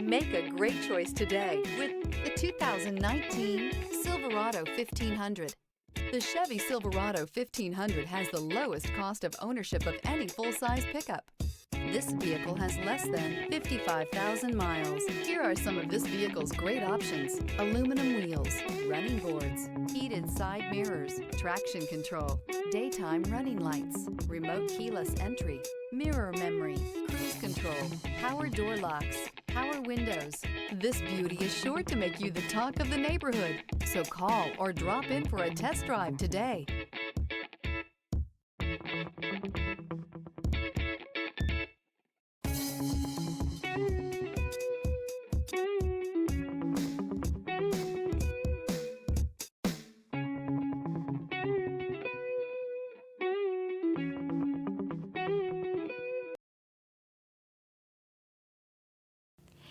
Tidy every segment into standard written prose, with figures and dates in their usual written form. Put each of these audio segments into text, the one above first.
Make a great choice today with the 2019 Silverado 1500. The Chevy Silverado 1500 has the lowest cost of ownership of any full-size pickup. This vehicle has less than 55,000 miles. Here are some of this vehicle's great options: aluminum wheels, running boards, heated side mirrors, traction control, daytime running lights, remote keyless entry, mirror memory, cruise control, power door locks, power windows. This beauty is sure to make you the talk of the neighborhood. So call or drop in for a test drive today.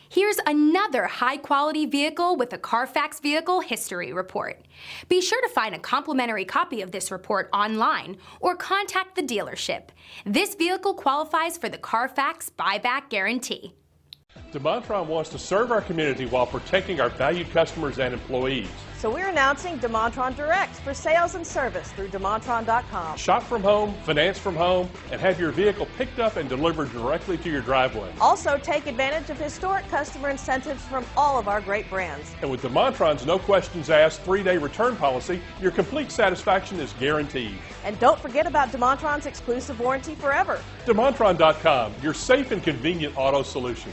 Here's another high-quality vehicle with a Carfax Vehicle History Report. Be sure to find a complimentary copy of this report online or contact the dealership. This vehicle qualifies for the Carfax Buyback Guarantee. DeMontrond wants to serve our community while protecting our valued customers and employees. So we're announcing DeMontrond Direct for sales and service through DeMontrond.com. Shop from home, finance from home, and have your vehicle picked up and delivered directly to your driveway. Also, take advantage of historic customer incentives from all of our great brands. And with DeMontrond's no questions asked 3-day return policy, your complete satisfaction is guaranteed. And don't forget about DeMontrond's exclusive warranty forever. DeMontrond.com, your safe and convenient auto solution.